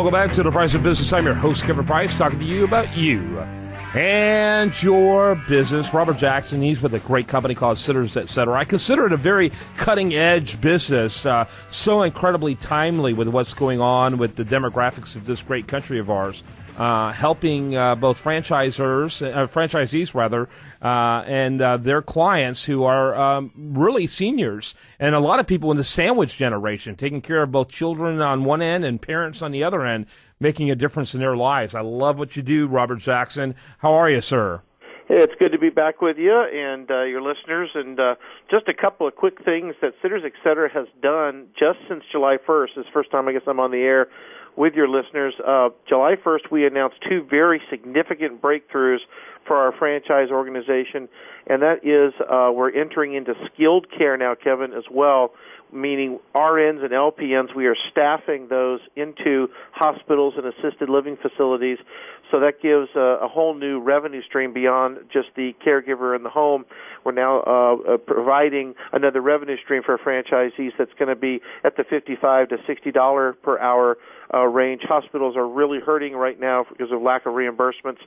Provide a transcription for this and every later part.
Welcome back to The Price of Business. I'm your host, Kevin Price, talking to you about you and your business. Robert Jackson, he's with a great company called Sitters, Etc. I consider it a very cutting-edge business, so incredibly timely with what's going on with the demographics of this great country of ours, helping both franchisees rather, and their clients who are really seniors, and a lot of people in the sandwich generation, taking care of both children on one end and parents on the other end, making a difference in their lives. I love what you do, Robert Jackson. How are you, sir? Hey, it's good to be back with you and your listeners. And just a couple of quick things that Sitters, Etc. has done just since July 1st. It's the first time I guess I'm on the air with your listeners. July 1st, we announced two very significant breakthroughs for our franchise organization, and that is we're entering into skilled care now, Kevin, as well, meaning RNs and LPNs. We are staffing those into hospitals and assisted living facilities, so that gives a whole new revenue stream beyond just the caregiver in the home. We're now providing another revenue stream for franchisees that's going to be at the $55 to $60 per hour range. Hospitals are really hurting right now because of lack of reimbursements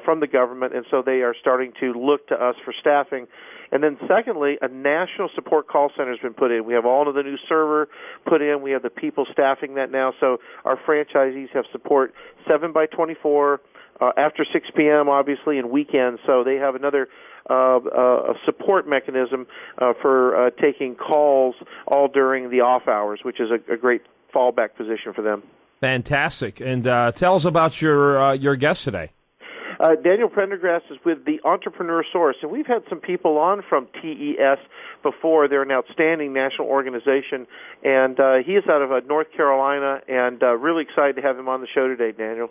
from the government, and so they are starting to look to us for staffing. And then secondly, a national support call center has been put in. We have all of the new server put in. We have the people staffing that now. So our franchisees have support 7 by 24 after 6 p.m., obviously, and weekends. So they have another a support mechanism for taking calls all during the off hours, which is a great fallback position for them. Fantastic. And tell us about your guest today. Daniel Pendergast is with the Entrepreneur Source, and we've had some people on from TES before. They're an outstanding national organization, and he is out of North Carolina, and really excited to have him on the show today, Daniel.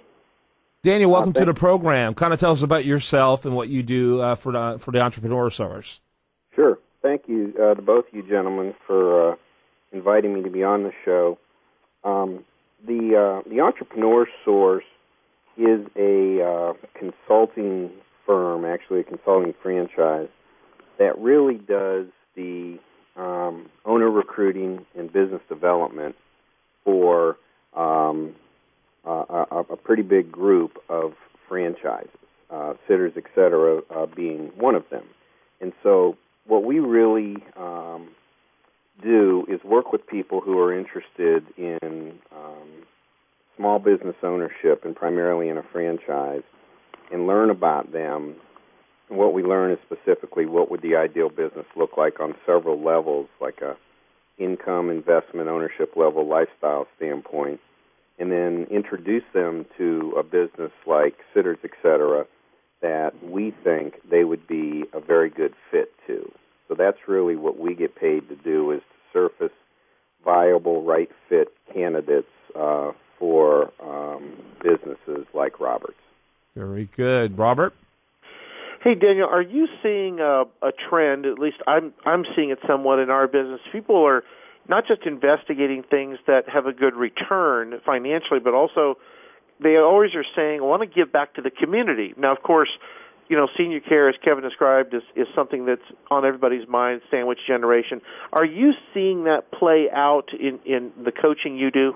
Daniel, welcome to the program. Kind of tell us about yourself and what you do for the Entrepreneur Source. Sure. Thank you to both you gentlemen for inviting me to be on the show. The Entrepreneur Source is a consulting firm, actually a consulting franchise, that really does the owner recruiting and business development for a pretty big group of franchises, Sitters, Etc. Being one of them. And so what we really do is work with people who are interested in small business ownership, and primarily in a franchise, and learn about them. And what we learn is specifically what would the ideal business look like on several levels, like a income, investment, ownership level, lifestyle standpoint, and then introduce them to a business like Sitters, Etc., that we think they would be a very good fit to. So that's really what we get paid to do, is to surface viable, right fit candidates for businesses like Robert's. Very good. Robert? Hey, Daniel, are you seeing a trend, at least I'm seeing it somewhat in our business? People are not just investigating things that have a good return financially, but also they always are saying, I want to give back to the community. Now, of course, senior care, as Kevin described, is something that's on everybody's mind, sandwich generation. Are you seeing that play out in the coaching you do?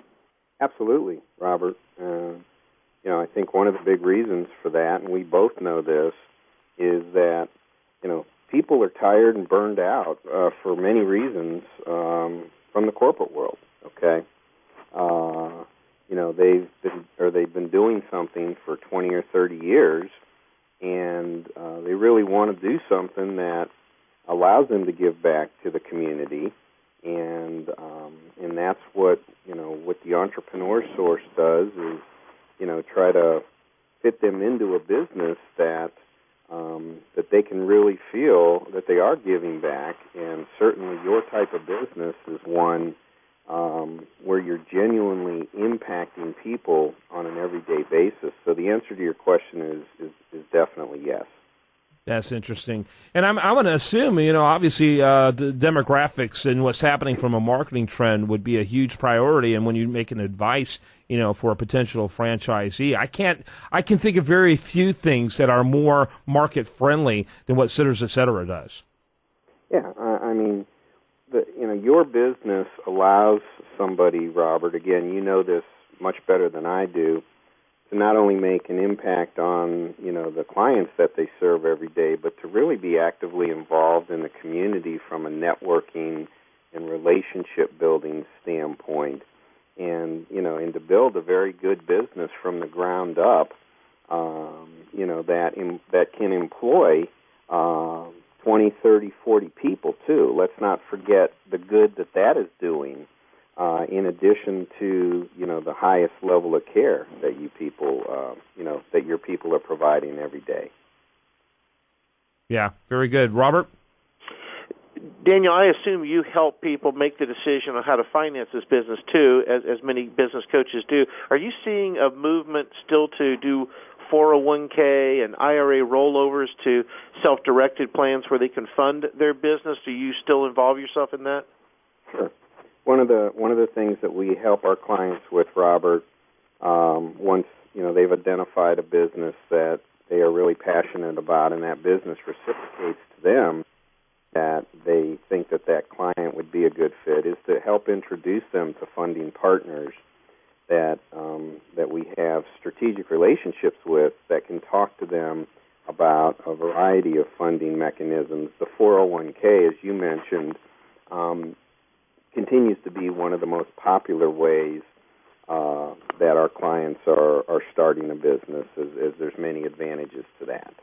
Absolutely, Robert. I think one of the big reasons for that, and we both know this, is that, people are tired and burned out for many reasons from the corporate world, okay? They've been doing something for 20 or 30 years, and they really want to do something that allows them to give back to the community, and that's what the Entrepreneur Source does is try to fit them into a business that they can really feel that they are giving back. And certainly your type of business is one where you're genuinely impacting people on an everyday basis. So the answer to your question is definitely yes. That's interesting. And I'm going to assume, obviously the demographics and what's happening from a marketing trend would be a huge priority. And when you make an advice, for a potential franchisee, I can think of very few things that are more market friendly than what Sitters, Etc. does. Yeah, I mean, your business allows somebody, Robert, again, you know this much better than I do, to not only make an impact on, the clients that they serve every day, but to really be actively involved in the community from a networking and relationship building standpoint, and to build a very good business from the ground up, that can employ 20, 30, 40 people too. Let's not forget the good that is doing, in addition to the highest level of care that you people that your people are providing every day. Yeah, very good, Robert. Daniel, I assume you help people make the decision on how to finance this business too, as many business coaches do. Are you seeing a movement still to do 401k and IRA rollovers to self-directed plans where they can fund their business? Do you still involve yourself in that? Sure. One of the things that we help our clients with, Robert, once they've identified a business that they are really passionate about, and that business reciprocates to them that they think that client would be a good fit, is to help introduce them to funding partners that we have strategic relationships with that can talk to them about a variety of funding mechanisms. The 401k, as you mentioned, continues to be one of the most popular ways that our clients are starting a business, as there's many advantages to that.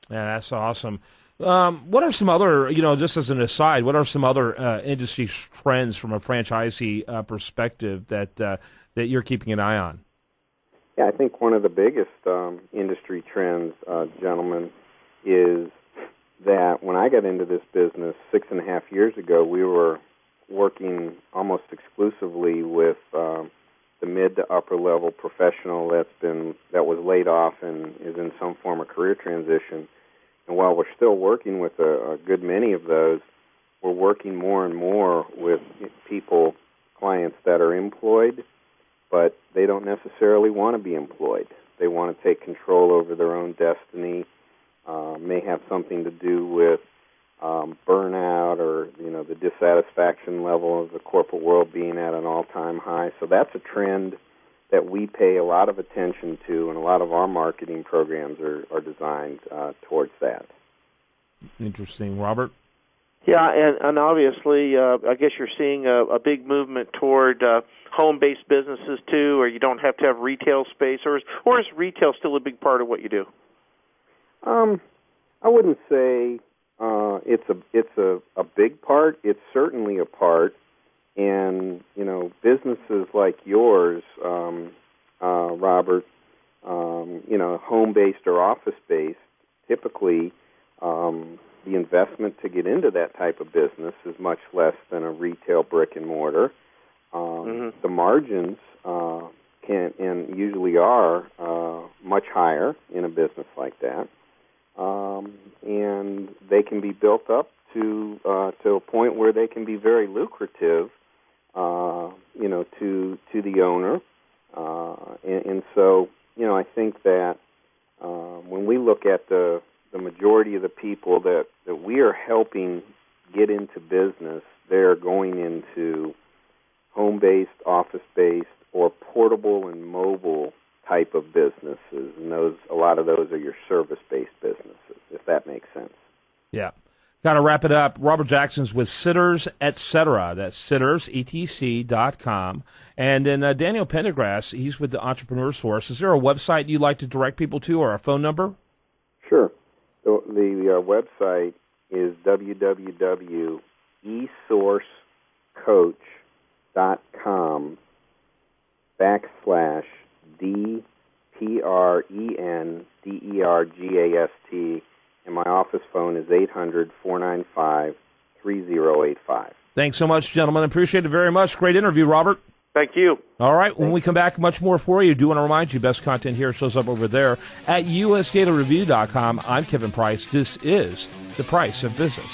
Yeah, that's awesome. What are some other, just as an aside, what are some other industry trends from a franchisee perspective that you're keeping an eye on? Yeah, I think one of the biggest industry trends, gentlemen, is that when I got into this business 6.5 years ago, we were working almost exclusively with the mid to upper level professional that was laid off and is in some form of career transition. And while we're still working with a good many of those, we're working more and more with clients that are employed, but they don't necessarily want to be employed. They want to take control over their own destiny, may have something to do with burnout or, the dissatisfaction level of the corporate world being at an all-time high. So that's a trend that we pay a lot of attention to, and a lot of our marketing programs are designed towards that. Interesting. Robert? Yeah, and obviously, I guess you're seeing a big movement toward home-based businesses too, or you don't have to have retail space, or is retail still a big part of what you do? I wouldn't say it's a big part. It's certainly a part. And, businesses like yours, Robert, home-based or office-based, typically the investment to get into that type of business is much less than a retail brick and mortar. The margins can and usually are much higher in a business like that. And they can be built up to a point where they can be very lucrative, to the owner. And so, I think that when we look at the majority of the people that we are helping get into business, they're going into home-based, office-based, or portable and mobile type of businesses. And a lot of those are your service-based businesses, if that makes sense. Yeah. Got to wrap it up. Robert Jackson's with Sitters, Etc. That's sittersetc.com. And then Daniel Pendergast, he's with the Entrepreneur Source. Is there a website you'd like to direct people to, or a phone number? Sure. The website is www.esourcecoach.com/DPRENDERGAST, and my office phone is 800-495-3085. Thanks so much, gentlemen. Appreciate it very much. Great interview, Robert. Thank you. All right, when we come back, much more for you. Do want to remind you, best content here shows up over there at usdailyreview.com. I'm Kevin Price. This is The Price of Business.